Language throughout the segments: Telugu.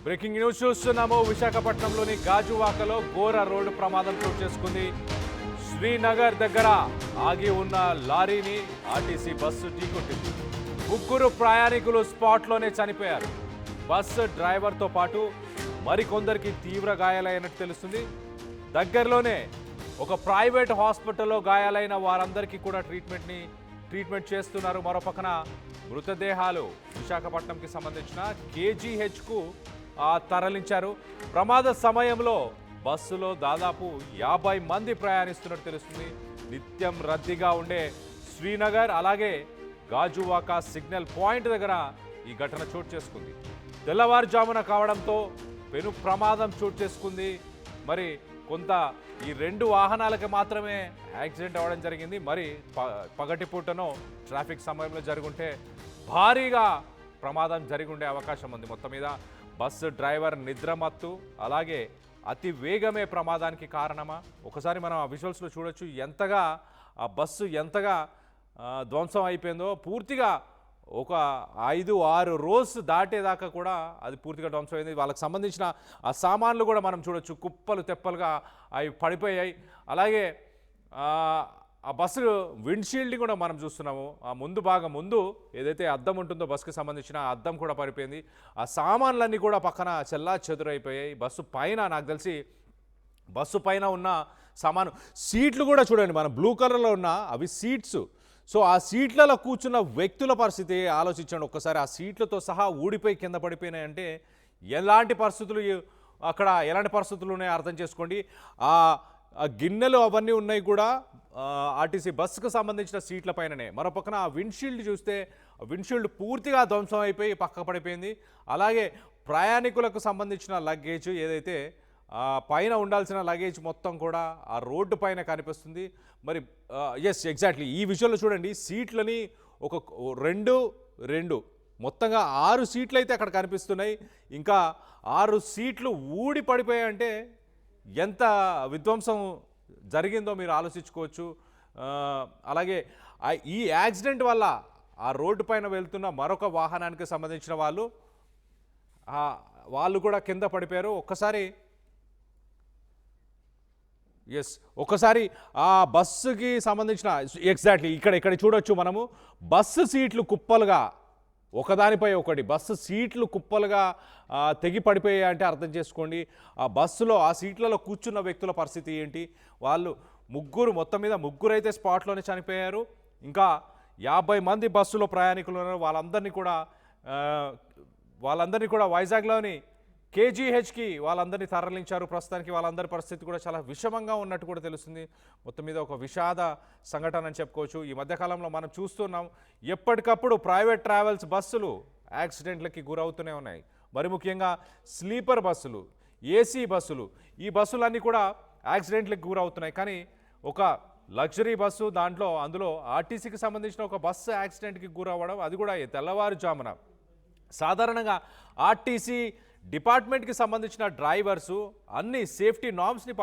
బ్రేకింగ్ న్యూస్ చూస్తున్నాము. విశాఖపట్నంలోని గాజువాకలో ఘోర రోడ్డు ప్రమాదం చోటు చేసుకుంది. శ్రీనగర్ దగ్గర ఆగి ఉన్న లారీని ఆర్టీసీ బస్సు ఢీకొట్టింది. ముగ్గురు ప్రయాణికులు స్పాట్లోనే చనిపోయారు. బస్సు డ్రైవర్తో పాటు మరికొందరికి తీవ్ర గాయాలైనట్టు తెలుస్తుంది. దగ్గరలోనే ఒక ప్రైవేట్ హాస్పిటల్లో గాయాలైన వారందరికీ కూడా ట్రీట్మెంట్ చేస్తున్నారు. మరో పక్కన మృతదేహాలు విశాఖపట్నంకి సంబంధించిన కేజీహెచ్కు తరలించారు. ప్రమాద సమయంలో బస్సులో దాదాపు 50 మంది ప్రయాణిస్తున్నట్టు తెలుస్తుంది. నిత్యం రద్దీగా ఉండే శ్రీనగర్ అలాగే గాజువాక సిగ్నల్ పాయింట్ దగ్గర ఈ ఘటన చోటు చేసుకుంది. తెల్లవారుజామున కావడంతో పెను ప్రమాదం చోటు చేసుకుంది. మరి కొంత ఈ 2 వాహనాలకి మాత్రమే యాక్సిడెంట్ అవ్వడం జరిగింది. మరి పగటిపూటనో ట్రాఫిక్ సమయంలో జరుగుంటే భారీగా ప్రమాదం జరిగి ఉండే అవకాశం ఉంది. మొత్తం మీద బస్సు డ్రైవర్ నిద్రమత్తు అలాగే అతి వేగమే ప్రమాదానికి కారణమా? ఒకసారి మనం ఆ విజువల్స్లో చూడొచ్చు ఎంతగా ఆ బస్సు ఎంతగా ధ్వంసం అయిపోయిందో. పూర్తిగా ఒక 5-6 రోజు దాటేదాకా కూడా అది పూర్తిగా ధ్వంసం అయింది. వాళ్ళకి సంబంధించిన ఆ సామాన్లు కూడా మనం చూడొచ్చు, కుప్పలు తెప్పలుగా అవి పడిపోయాయి. అలాగే ఆ బస్సు విండ్షీల్డ్ కూడా మనం చూస్తున్నాము. ఆ ముందు ఏదైతే అద్దం ఉంటుందో బస్సుకి సంబంధించిన ఆ అద్దం కూడా పడిపోయింది. ఆ సామాన్లన్నీ కూడా పక్కన చెల్లా చెదురైపోయాయి. బస్సు పైన నాకు తెలిసి బస్సు పైన ఉన్న సామాను సీట్లు కూడా చూడండి, మన బ్లూ కలర్లో ఉన్న అవి సీట్స్. సో ఆ సీట్లలో కూర్చున్న వ్యక్తుల పరిస్థితి ఆలోచించండి ఒక్కసారి. ఆ సీట్లతో సహా ఊడిపోయి కింద పడిపోయినాయంటే ఎలాంటి పరిస్థితులు ఉన్నాయో అర్థం చేసుకోండి. ఆ గిన్నెలు అవన్నీ ఉన్నాయి కూడా ఆర్టీసీ బస్సుకు సంబంధించిన సీట్ల పైననే. మరో పక్కన ఆ విండ్షీల్డ్ చూస్తే విండ్షీల్డ్ పూర్తిగా ధ్వంసం అయిపోయి పక్క పడిపోయింది. అలాగే ప్రయాణికులకు సంబంధించిన లగేజ్ ఏదైతే పైన ఉండాల్సిన లగేజ్ మొత్తం కూడా ఆ రోడ్డు పైన కనిపిస్తుంది. మరి ఎగ్జాక్ట్లీ ఈ విషయంలో చూడండి, సీట్లని ఒక 2 మొత్తంగా 6 సీట్లు అయితే అక్కడ కనిపిస్తున్నాయి. ఇంకా 6 సీట్లు ఊడి పడిపోయాయంటే ఎంత విధ్వంసం జరిగిందో మీరు ఆలోచించుకోవచ్చు. అలాగే ఈ యాక్సిడెంట్ వల్ల ఆ రోడ్డు పైన వెళ్తున్న మరొక వాహనానికి సంబంధించిన వాళ్ళు కూడా కింద పడిపోయారు. ఒకసారి ఆ బస్సుకి సంబంధించిన ఎగ్జాక్ట్లీ ఇక్కడ చూడొచ్చు మనము. బస్సు సీట్లు కుప్పలుగా ఒకదానిపై ఒకటి బస్సు సీట్లు కుప్పలుగా తెగి పడిపోయాయి అంటే అర్థం చేసుకోండి. ఆ బస్సులో ఆ సీట్లలో కూర్చున్న వ్యక్తుల పరిస్థితి ఏంటి? వాళ్ళు మొత్తం మీద ముగ్గురైతే స్పాట్లోనే చనిపోయారు. ఇంకా 50 మంది బస్సులో ప్రయాణికులు ఉన్నారు. వాళ్ళందరినీ కూడా వైజాగ్లోని కేజీహెచ్కి వాళ్ళందరినీ తరలించారు. ప్రస్తుతానికి వాళ్ళందరి పరిస్థితి కూడా చాలా విషమంగా ఉన్నట్టు కూడా తెలుస్తుంది. మొత్తం మీద ఒక విషాద సంఘటన అని చెప్పుకోవచ్చు. ఈ మధ్యకాలంలో మనం చూస్తున్నాం ఎప్పటికప్పుడు ప్రైవేట్ ట్రావెల్స్ బస్సులు యాక్సిడెంట్లకి గురవుతూనే ఉన్నాయి. మరి ముఖ్యంగా స్లీపర్ బస్సులు, ఏసీ బస్సులు, ఈ బస్సులన్నీ కూడా యాక్సిడెంట్లకు గురవుతున్నాయి. కానీ ఒక లగ్జరీ బస్సు అందులో ఆర్టీసీకి సంబంధించిన ఒక బస్సు యాక్సిడెంట్కి గురవ్వడం, అది కూడా తెల్లవారుజామున. సాధారణంగా ఆర్టీసీ డిపార్ట్మెంట్కి సంబంధించిన డ్రైవర్సు అన్ని సేఫ్టీ నార్మ్స్ని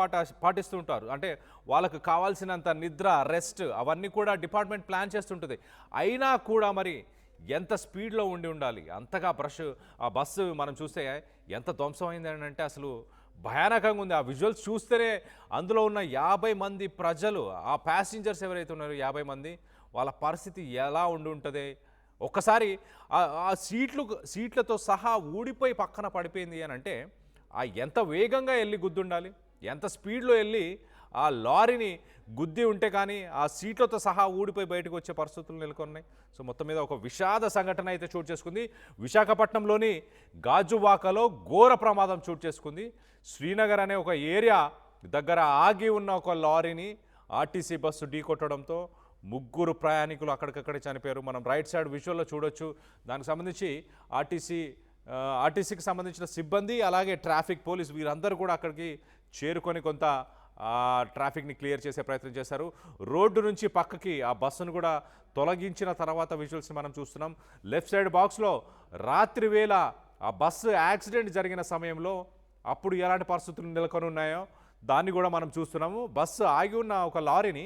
పాటిస్తూ ఉంటారు. అంటే వాళ్ళకు కావాల్సినంత నిద్ర, రెస్ట్ అవన్నీ కూడా డిపార్ట్మెంట్ ప్లాన్ చేస్తుంటుంది. అయినా కూడా మరి ఎంత స్పీడ్లో ఉండాలి, అంతగా ఆ బస్సు మనం చూస్తే ఎంత ధ్వంసం అయింది అని అంటే అసలు భయానకంగా ఉంది. ఆ విజువల్స్ చూస్తేనే అందులో ఉన్న 50 మంది ప్రజలు, ఆ ప్యాసింజర్స్ ఎవరైతే ఉన్నారో 50 మంది, వాళ్ళ పరిస్థితి ఎలా ఉంటుంది ఒక్కసారి. ఆ సీట్లతో సహా ఊడిపోయి పక్కన పడిపోయింది అని అంటే ఎంత వేగంగా వెళ్ళి గుద్దుండాలి, ఎంత స్పీడ్లో వెళ్ళి ఆ లారీని గుద్ది ఉంటే కానీ ఆ సీట్లతో సహా ఊడిపోయి బయటకు వచ్చే పరిస్థితులు నెలకొన్నాయి. సో మొత్తం మీద ఒక విషాద సంఘటన అయితే చోటు చేసుకుంది. విశాఖపట్నంలోని గాజువాకలో ఘోర ప్రమాదం చోటు చేసుకుంది. శ్రీనగర్ అనే ఒక ఏరియా దగ్గర ఆగి ఉన్న ఒక లారీని ఆర్టీసీ బస్సు ఢీకొట్టడంతో ముగ్గురు ప్రయాణికులు అక్కడికక్కడే చనిపోయారు. మనం రైట్ సైడ్ విజువల్లో చూడొచ్చు. దానికి సంబంధించి ఆర్టీసీకి సంబంధించిన సిబ్బంది అలాగే ట్రాఫిక్ పోలీస్ వీరందరూ కూడా అక్కడికి చేరుకొని కొంత ట్రాఫిక్ని క్లియర్ చేసే ప్రయత్నం చేశారు. రోడ్డు నుంచి పక్కకి ఆ బస్సును కూడా తొలగించిన తర్వాత విజువల్స్ని మనం చూస్తున్నాం. లెఫ్ట్ సైడ్ బాక్స్లో రాత్రి వేళ ఆ బస్సు యాక్సిడెంట్ జరిగిన సమయంలో అప్పుడు ఎలాంటి పరిస్థితులు నెలకొని ఉన్నాయో దాన్ని కూడా మనం చూస్తున్నాము. బస్సు ఆగి ఉన్న ఒక లారీని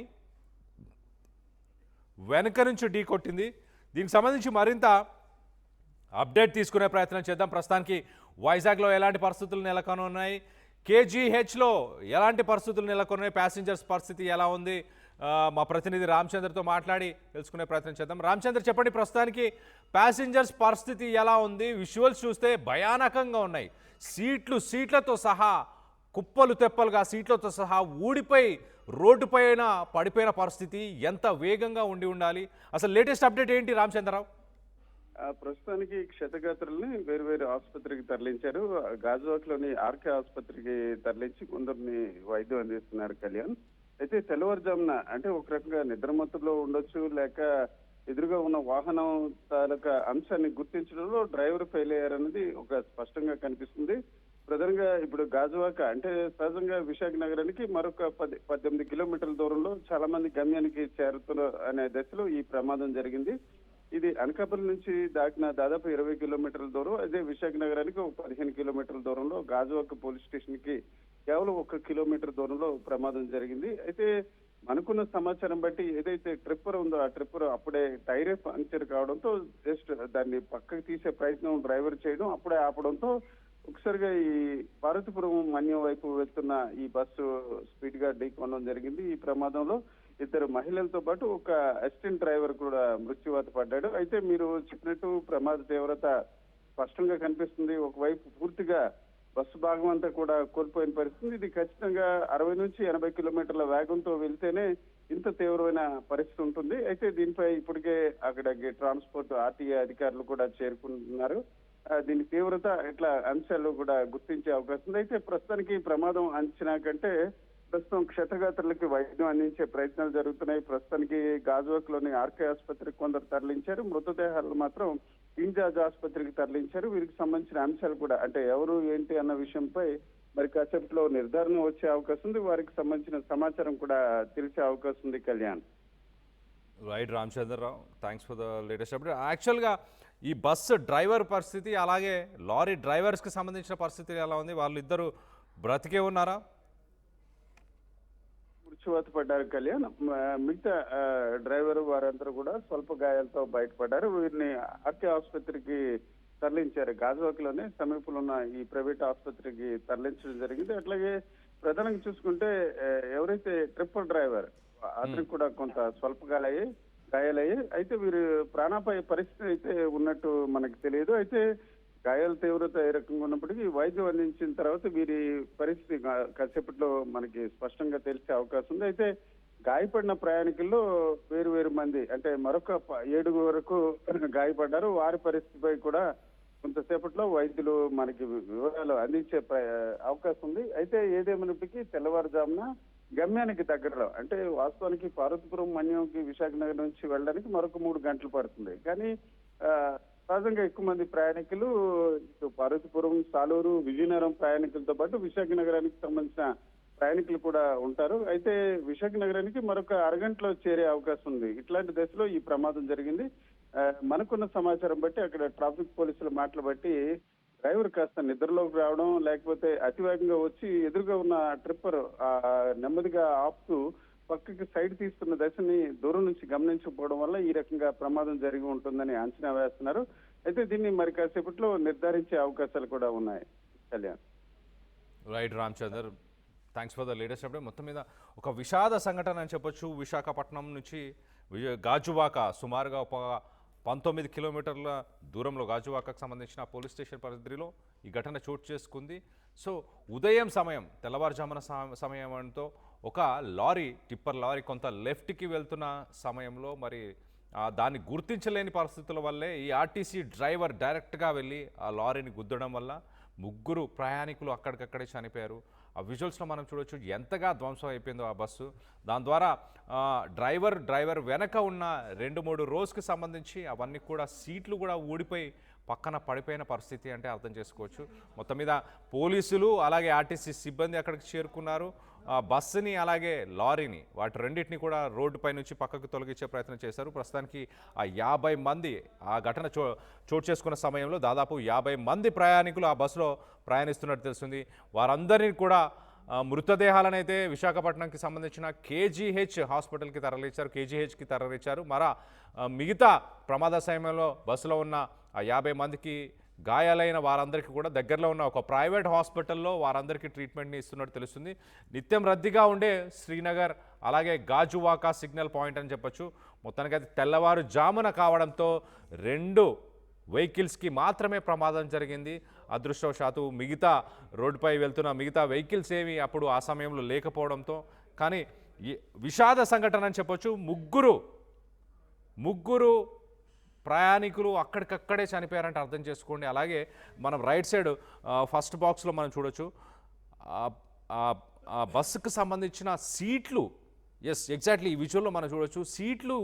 వెనక నుంచి ఢీకొట్టింది. దీనికి సంబంధించి మరింత అప్డేట్ తీసుకునే ప్రయత్నం చేద్దాం. ప్రస్తుతానికి వైజాగ్లో ఎలాంటి పరిస్థితులు నెలకొనున్నాయి, కేజీహెచ్లో ఎలాంటి పరిస్థితులు నెలకొన్నాయి, ప్యాసింజర్స్ పరిస్థితి ఎలా ఉంది, మా ప్రతినిధి రామచంద్రతో మాట్లాడి తెలుసుకునే ప్రయత్నం చేద్దాం. రామచంద్ర, చెప్పండి, ప్రస్తుతానికి ప్యాసింజర్స్ పరిస్థితి ఎలా ఉంది? విజువల్స్ చూస్తే భయానకంగా ఉన్నాయి. సీట్లతో సహా కుప్పలు తెప్పలుగా సీట్లతో సహా ఊడిపోయి రోడ్డుపైన పడిపోయిన పరిస్థితి. ఎంత వేగంగా ఉండాలి? అసలు లేటెస్ట్ అప్డేట్ ఏంటి రామచంద్రరావు? ప్రస్తుతానికి క్షతగాత్రుల్ని వేరు ఆసుపత్రికి తరలించారు. గాజువాక్లోని ఆర్కే ఆసుపత్రికి తరలించి కొందరిని వైద్యం అందిస్తున్నారు కళ్యాణ్. అయితే తెల్లవారుజామున అంటే ఒక రకంగా నిద్రమత్తులో ఉండొచ్చు, లేక ఎదురుగా ఉన్న వాహనం తాలూకా అంశాన్ని గుర్తించడంలో డ్రైవర్ ఫెయిల్ అయ్యారన్నది ఒక స్పష్టంగా కనిపిస్తుంది. ప్రధానంగా ఇప్పుడు గాజువాక అంటే సహజంగా విశాఖ నగరానికి మరొక 18 కిలోమీటర్ల దూరంలో చాలా మంది గమ్యానికి చేరుతున్నారు అనే దశలో ఈ ప్రమాదం జరిగింది. ఇది అనకాపల్లి నుంచి దాటిన దాదాపు 20 కిలోమీటర్ల దూరం. అదే విశాఖ నగరానికి ఒక 15 కిలోమీటర్ల దూరంలో గాజువాక పోలీస్ స్టేషన్ కి కేవలం 1 కిలోమీటర్ దూరంలో ప్రమాదం జరిగింది. అయితే మనకున్న సమాచారం బట్టి ఏదైతే ట్రిప్పర్ ఉందో ఆ ట్రిప్పర్ అప్పుడే టైరే పంక్చర్ కావడంతో జస్ట్ దాన్ని పక్కకు తీసే ప్రయత్నం డ్రైవర్ చేయడం, అప్పుడే ఆపడంతో ఒకసారిగా ఈ పార్వతీపురం మన్యం వైపు వెళ్తున్న ఈ బస్సు స్పీడ్ గా ఢీకొనడం జరిగింది. ఈ ప్రమాదంలో 2 మహిళలతో పాటు ఒక అసిస్టెంట్ డ్రైవర్ కూడా మృత్యువాత పడ్డాడు. అయితే మీరు చెప్పినట్టు ప్రమాద తీవ్రత స్పష్టంగా కనిపిస్తుంది. ఒకవైపు పూర్తిగా బస్సు భాగం అంతా కూడా కోల్పోయిన పరిస్థితి. ఇది ఖచ్చితంగా 60 నుంచి 80 కిలోమీటర్ల వేగంతో వెళ్తేనే ఇంత తీవ్రమైన పరిస్థితి ఉంటుంది. అయితే దీనిపై ఇప్పటికే అక్కడికి ట్రాన్స్పోర్ట్ ఆర్టీఏ అధికారులు కూడా చేరుకుంటున్నారు. దీని తీవ్రత ఇట్లా అంశాలు కూడా గుర్తించే అవకాశం ఉంది. అయితే ప్రస్తుతానికి ప్రమాదం అంచనా కంటే ప్రస్తుతం క్షతగాత్రులకి వైద్యం అందించే ప్రయత్నాలు జరుగుతున్నాయి. ప్రస్తుతానికి గాజువాక్ లోని ఆర్కే ఆసుపత్రికి కొందరు తరలించారు. మృతదేహాలు మాత్రం ఇంజాజ్ ఆసుపత్రికి తరలించారు. వీరికి సంబంధించిన అంశాలు కూడా అంటే ఎవరు ఏంటి అన్న విషయంపై మరి కాసేపట్లో నిర్ధారణ వచ్చే అవకాశం ఉంది. వారికి సంబంధించిన సమాచారం కూడా తెలిసే అవకాశం ఉంది Kalyan. Right Ramachandra Rao, thanks for the latest update. యాక్చువల్గా ఈ బస్సు డ్రైవర్ పరిస్థితి, అలాగే లారీ డ్రైవర్స్కి సంబంధించిన పరిస్థితి ఎలా ఉంది? వాళ్ళు ఇద్దరు బ్రతికే ఉన్నారా? మృత్యువాత పడ్డారు కళ్యాణ్. మిగతా డ్రైవర్ వారందరూ కూడా స్వల్ప గాయాలతో బయటపడ్డారు. వీరిని ఆర్కే ఆసుపత్రికి తరలించారు. గాజువాక్ లోనే సమీపంలో ఉన్న ఈ ప్రైవేట్ ఆసుపత్రికి తరలించడం జరిగింది. అట్లాగే ప్రధానంగా చూసుకుంటే ఎవరైతే ట్రిప్పర్ డ్రైవర్ అతనికి కూడా కొంత స్వల్ప గాయాలయ్యాయి. అయితే వీరు ప్రాణాపాయ పరిస్థితి అయితే ఉన్నట్టు మనకు తెలియదు. అయితే గాయాల తీవ్రత ఏ రకంగా ఉన్నప్పటికీ వైద్యం అందించిన తర్వాత వీరి పరిస్థితి కాసేపట్లో మనకి స్పష్టంగా తెలిసే అవకాశం ఉంది. అయితే గాయపడిన ప్రయాణికుల్లో వేరు మంది అంటే మరొక 7 వరకు గాయపడ్డారు. వారి పరిస్థితిపై కూడా కొంతసేపట్లో వైద్యులు మనకి వివరాలు అందించే అవకాశం ఉంది. అయితే ఏదేమైనప్పటికీ తెల్లవారుజామున గమ్యానికి దగ్గరలో అంటే వాస్తవానికి పార్వతీపురం మన్యంకి విశాఖ నగరం నుంచి వెళ్ళడానికి మరొక 3 గంటలు పడుతుంది. కానీ సహజంగా ఎక్కువ మంది ప్రయాణికులు ఇటు పార్వతీపురం, సాలూరు, విజయనగరం ప్రయాణికులతో పాటు విశాఖ నగరానికి సంబంధించిన ప్రయాణికులు కూడా ఉంటారు. అయితే విశాఖ నగరానికి మరొక అరగంటలో చేరే అవకాశం ఉంది. ఇట్లాంటి దశలో ఈ ప్రమాదం జరిగింది. మనకున్న సమాచారం బట్టి అక్కడ ట్రాఫిక్ పోలీసుల మాటలు బట్టి డ్రైవర్ కాస్త నిద్రలోకి రావడం, లేకపోతే అతివేగంగా వచ్చి ఎదురుగా ఉన్న ట్రిప్పర్ నెమ్మదిగా ఆపుతూ పక్కకి సైడ్ తీస్తున్న దశని దూరం నుంచి గమనించకపోవడం వల్ల ఈ రకంగా ప్రమాదం జరిగి ఉంటుందని అంచనా వేస్తున్నారు. అయితే దీన్ని మరి కాసేపట్లో నిర్ధారించే అవకాశాలు కూడా ఉన్నాయి Kalyan. Right Ramachander, thanks for the latest update. మొత్తం మీద ఒక విషాద సంఘటన అని చెప్పొచ్చు. విశాఖపట్నం నుంచి గాజువాక సుమారుగా ఒక 19 కిలోమీటర్ల దూరంలో గాజువాకకు సంబంధించిన పోలీస్ స్టేషన్ పరిధిలో ఈ ఘటన చోటు చేసుకుంది. సో ఉదయం తెల్లవారుజామున సమయంతో ఒక టిప్పర్ లారీ కొంత లెఫ్ట్కి వెళ్తున్న సమయంలో మరి దాన్ని గుర్తించలేని పరిస్థితుల వల్లే ఈ ఆర్టీసీ డ్రైవర్ డైరెక్ట్గా వెళ్ళి ఆ లారీని గుద్దడం వల్ల 3 ప్రయాణికులు అక్కడికక్కడే చనిపోయారు. ఆ విజువల్స్లో మనం చూడొచ్చు ఎంతగా ధ్వంసం అయిపోయిందో ఆ బస్సు. దాని ద్వారా డ్రైవర్ వెనక ఉన్న 2-3 రోస్కి సంబంధించి అవన్నీ కూడా సీట్లు కూడా ఊడిపోయి పక్కన పడిపోయిన పరిస్థితి అంటే అర్థం చేసుకోవచ్చు. మొత్తం మీద పోలీసులు అలాగే ఆర్టీసీ సిబ్బంది అక్కడికి చేరుకున్నారు. బస్సుని అలాగే లారీని వాటి రెండింటిని కూడా రోడ్డుపై నుంచి పక్కకు తొలగించే ప్రయత్నం చేశారు. ప్రస్తుతానికి ఆ 50 మంది ఆ ఘటన చోటు చేసుకున్న సమయంలో దాదాపు 50 మంది ప్రయాణికులు ఆ బస్సులో ప్రయాణిస్తున్నట్టు తెలుస్తుంది. వారందరినీ కూడా మృతదేహాలను అయితే విశాఖపట్నంకి సంబంధించిన కేజీహెచ్ హాస్పిటల్కి తరలించారు. మిగతా ప్రమాద సమయంలో బస్సులో ఉన్న ఆ 50 మందికి గాయాలైన వారందరికీ కూడా దగ్గరలో ఉన్న ఒక ప్రైవేట్ హాస్పిటల్లో వారందరికీ ట్రీట్మెంట్ని ఇస్తున్నట్టు తెలుస్తుంది. నిత్యం రద్దీగా ఉండే శ్రీనగర్ అలాగే గాజువాక సిగ్నల్ పాయింట్ అని చెప్పొచ్చు. మొత్తానికైతే తెల్లవారుజామున కావడంతో 2 వెహికల్స్కి మాత్రమే ప్రమాదం జరిగింది. అదృష్టవశాత్తు మిగతా రోడ్డుపై వెళ్తున్న మిగతా వెహికల్స్ ఏమి అప్పుడు ఆ సమయంలో లేకపోవడంతో, కానీ విషాద సంఘటన అని చెప్పొచ్చు. ముగ్గురు ప్రయాణికులు అక్కడికక్కడే చనిపోయారంటే అర్థం చేసుకోండి. అలాగే మనం రైట్ సైడ్ ఫస్ట్ బాక్స్లో మనం చూడొచ్చు ఆ బస్సుకు సంబంధించిన సీట్లు, ఎస్ ఎగ్జాక్ట్లీ ఈ విజువల్లో మనం చూడొచ్చు, సీట్లు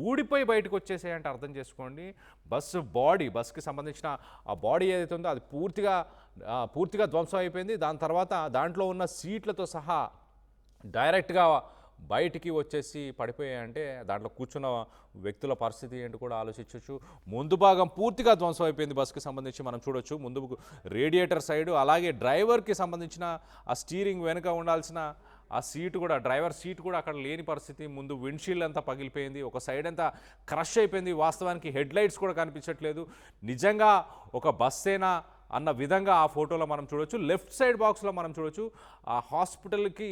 ఊడిపోయి బయటకు వచ్చేసాయంటే అర్థం చేసుకోండి. బస్సుకి సంబంధించిన ఆ బాడీ ఏదైతే ఉందో అది పూర్తిగా ధ్వంసం అయిపోయింది. దాని తర్వాత దాంట్లో ఉన్న సీట్లతో సహా డైరెక్ట్గా బయటికి వచ్చేసి పడిపోయాయంటే దాంట్లో కూర్చున్న వ్యక్తుల పరిస్థితి ఏంటి కూడా ఆలోచించవచ్చు. ముందు భాగం పూర్తిగా ధ్వంసం అయిపోయింది బస్సుకి సంబంధించి మనం చూడొచ్చు. ముందు రేడియేటర్ సైడు, అలాగే డ్రైవర్కి సంబంధించిన ఆ స్టీరింగ్ వెనుక ఉండాల్సిన ఆ సీటు కూడా, డ్రైవర్ సీట్ కూడా అక్కడ లేని పరిస్థితి. ముందు విండ్షీల్డ్ అంతా పగిలిపోయింది, ఒక సైడ్ అంతా క్రష్ అయిపోయింది. వాస్తవానికి హెడ్ లైట్స్ కూడా కనిపించట్లేదు. నిజంగా ఒక బస్సేనా అన్న విధంగా ఆ ఫోటోలో మనం చూడొచ్చు. లెఫ్ట్ సైడ్ బాక్స్లో మనం చూడొచ్చు ఆ హాస్పిటల్కి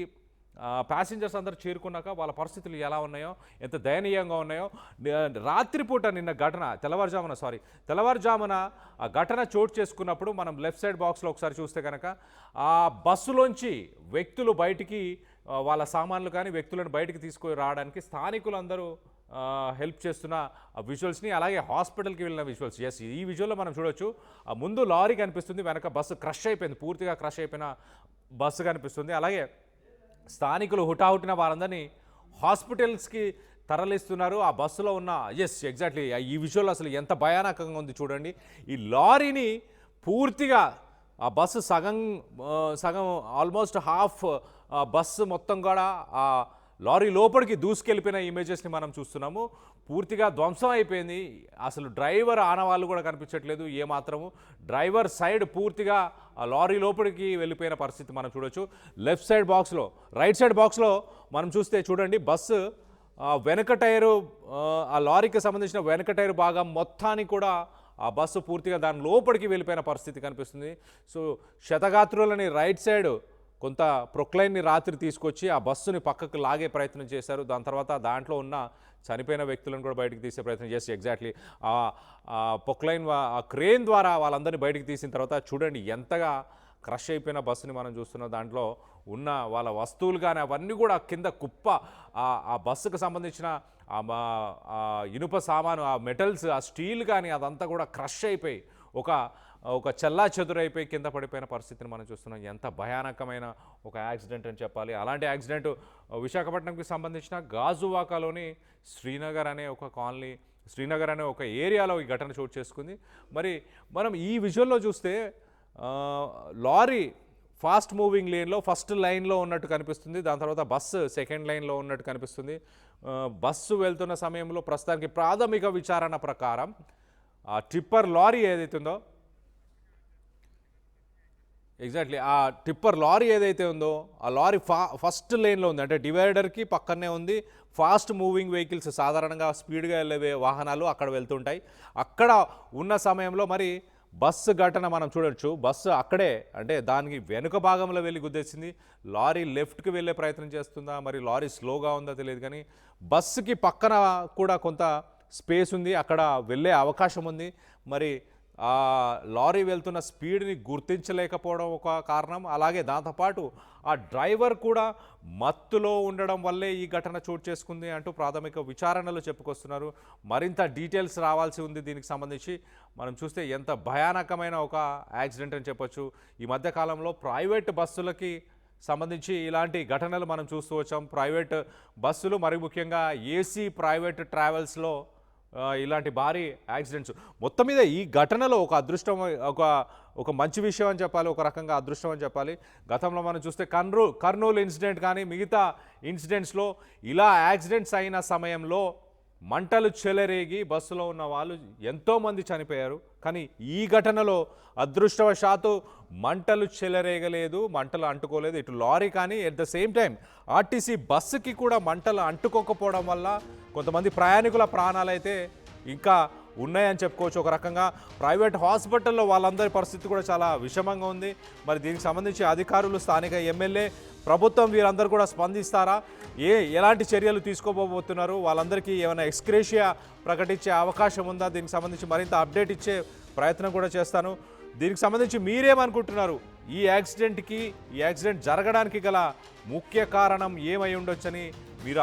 ప్యాసింజర్స్ అందరూ చేరుకున్నాక వాళ్ళ పరిస్థితులు ఎలా ఉన్నాయో, ఎంత దయనీయంగా ఉన్నాయో. రాత్రిపూట నిన్న ఘటన తెల్లవారుజామున ఆ ఘటన చోటు చేసుకున్నప్పుడు మనం లెఫ్ట్ సైడ్ బాక్స్లో ఒకసారి చూస్తే కనుక ఆ బస్సులోంచి వ్యక్తులు బయటికి వాళ్ళ సామాన్లు కానీ వ్యక్తులను బయటికి తీసుకొని రావడానికి స్థానికులందరూ హెల్ప్ చేస్తున్న విజువల్స్ని, అలాగే హాస్పిటల్కి వెళ్ళిన విజువల్స్. ఎస్, ఈ విజువల్లో మనం చూడొచ్చు ఆ ముందు లారీ కనిపిస్తుంది, వెనక బస్సు క్రష్ అయిపోయింది, పూర్తిగా క్రష్ అయిపోయిన బస్సు కనిపిస్తుంది. అలాగే స్థానికులు హుటాహుటిన వారందరినీ హాస్పిటల్స్కి తరలిస్తున్నారు. ఆ బస్సులో ఉన్న ఎగ్జాక్ట్లీ ఈ విజువల్ అసలు ఎంత భయానకంగా ఉంది చూడండి. ఈ లారీని పూర్తిగా ఆ బస్సు సగం ఆల్మోస్ట్ హాఫ్ బస్సు మొత్తం కూడా ఆ లారీ లోపలికి దూసుకెళ్ళిపోయిన ఇమేజెస్ని మనం చూస్తున్నాము. పూర్తిగా ధ్వంసం అయిపోయింది. అసలు డ్రైవర్ ఆనవాళ్ళు కూడా కనిపించట్లేదు ఏమాత్రము. డ్రైవర్ సైడ్ పూర్తిగా ఆ లారీ లోపలికి వెళ్ళిపోయిన పరిస్థితి మనం చూడొచ్చు. రైట్ సైడ్ బాక్స్లో మనం చూస్తే చూడండి, బస్సు వెనక టైరు, ఆ లారీకి సంబంధించిన వెనక టైరు భాగం మొత్తానికి కూడా ఆ బస్సు పూర్తిగా దాని లోపలికి వెళ్ళిపోయిన పరిస్థితి కనిపిస్తుంది. సో క్షతగాత్రులని రైట్ సైడ్ కొంత ప్రొక్లైన్ని రాత్రి తీసుకొచ్చి ఆ బస్సుని పక్కకు లాగే ప్రయత్నం చేశారు. దాని తర్వాత దాంట్లో ఉన్న చనిపోయిన వ్యక్తులను కూడా బయటికి తీసే ప్రయత్నం చేసి ఎగ్జాక్ట్లీ ఆ ప్రొక్లైన్ ఆ క్రేన్ ద్వారా వాళ్ళందరినీ బయటికి తీసిన తర్వాత చూడండి ఎంతగా క్రష్ అయిపోయిన బస్సుని మనం చూస్తున్నాం. దాంట్లో ఉన్న వాళ్ళ వస్తువులు కానీ అవన్నీ కూడా కింద కుప్ప, ఆ బస్సుకు సంబంధించిన ఇనుప సామాను, ఆ మెటల్స్, ఆ స్టీల్ కానీ అదంతా కూడా క్రష్ అయిపోయి ఒక చెల్లా చెదురైపోయి కింద పడిపోయిన పరిస్థితిని మనం చూస్తున్నాం. ఎంత భయానకమైన ఒక యాక్సిడెంట్ అని చెప్పాలి. అలాంటి యాక్సిడెంట్ విశాఖపట్నంకి సంబంధించిన గాజువాకలోని శ్రీనగర్ అనే ఒక ఏరియాలో ఈ ఘటన చోటు చేసుకుంది. మరి మనం ఈ విజువల్లో చూస్తే లారీ ఫాస్ట్ మూవింగ్ లేన్లో ఫస్ట్ లైన్లో ఉన్నట్టు కనిపిస్తుంది. దాని తర్వాత బస్సు సెకండ్ లైన్లో ఉన్నట్టు కనిపిస్తుంది. బస్సు వెళ్తున్న సమయంలో ప్రస్తుతానికి ప్రాథమిక విచారణ ప్రకారం ఆ టిప్పర్ లారీ ఏదైతే ఉందో, ఎగ్జాక్ట్లీ ఆ టిప్పర్ లారీ ఏదైతే ఉందో ఆ లారీ ఫస్ట్ లేన్లో ఉంది, అంటే డివైడర్కి పక్కనే ఉంది. ఫాస్ట్ మూవింగ్ వెహికల్స్, సాధారణంగా స్పీడ్గా వెళ్ళే వాహనాలు అక్కడ వెళ్తుంటాయి. అక్కడ ఉన్న సమయంలో మరి బస్సు ఘటన మనం చూడొచ్చు. బస్సు అక్కడే, అంటే దానికి వెనుక భాగంలో వెళ్ళి గుద్దేసింది. లారీ లెఫ్ట్కి వెళ్ళే ప్రయత్నం చేస్తుందా, మరి లారీ స్లోగా ఉందా తెలియదు, కానీ బస్సుకి పక్కన కూడా కొంత స్పేస్ ఉంది, అక్కడ వెళ్ళే అవకాశం ఉంది. మరి ఆ లారీ వెళ్తున్న స్పీడ్ని గుర్తించలేకపోవడం ఒక కారణం. అలాగే దాంతోపాటు ఆ డ్రైవర్ కూడా మత్తులో ఉండడం వల్లే ఈ ఘటన చోటు చేసుకుంది అంటూ ప్రాథమిక విచారణలో చెప్పుకొస్తున్నారు. మరింత డీటెయిల్స్ రావాల్సి ఉంది దీనికి సంబంధించి. మనం చూస్తే ఎంత భయానకమైన ఒక యాక్సిడెంట్ అని చెప్పొచ్చు. ఈ మధ్యకాలంలో ప్రైవేట్ బస్సులకి సంబంధించి ఇలాంటి ఘటనలు మనం చూస్తూ వచ్చాం. ప్రైవేట్ బస్సులు, మరి ముఖ్యంగా ఏసీ ప్రైవేట్ ట్రావెల్స్లో ఇలాంటి భారీ యాక్సిడెంట్స్. మొత్తం మీద ఈ ఘటనలో ఒక మంచి విషయం అని చెప్పాలి, ఒక రకంగా అదృష్టం అని చెప్పాలి. గతంలో మనం చూస్తే కర్నూలు ఇన్సిడెంట్ కానీ మిగతా ఇన్సిడెంట్స్లో ఇలా యాక్సిడెంట్స్ అయిన సమయంలో మంటలు చెలరేగి బస్సులో ఉన్న వాళ్ళు ఎంతోమంది చనిపోయారు. కానీ ఈ ఘటనలో అదృష్టవశాత్తు మంటలు చెలరేగలేదు, మంటలు అంటుకోలేదు ఇటు లారీ కానీ. At the same time RTC బస్సుకి కూడా మంటలు అంటుకోకపోవడం వల్ల కొంతమంది ప్రయాణికుల ప్రాణాలైతే ఇంకా ఉన్నాయని చెప్పుకోవచ్చు. ఒక రకంగా ప్రైవేట్ హాస్పిటల్లో వాళ్ళందరి పరిస్థితి కూడా చాలా విషమంగా ఉంది. మరి దీనికి సంబంధించి అధికారులు, స్థానిక ఎమ్మెల్యే, ప్రభుత్వం వీరందరూ కూడా స్పందిస్తారా? ఎలాంటి చర్యలు తీసుకోబోతున్నారు? వాళ్ళందరికీ ఏమైనా ఎక్స్గ్రేషియా ప్రకటించే అవకాశం ఉందా? దీనికి సంబంధించి మరింత అప్డేట్ ఇచ్చే ప్రయత్నం కూడా చేస్తాను. దీనికి సంబంధించి మీరేమనుకుంటున్నారు? ఈ యాక్సిడెంట్ జరగడానికి గల ముఖ్య కారణం ఏమై ఉండొచ్చని మీరు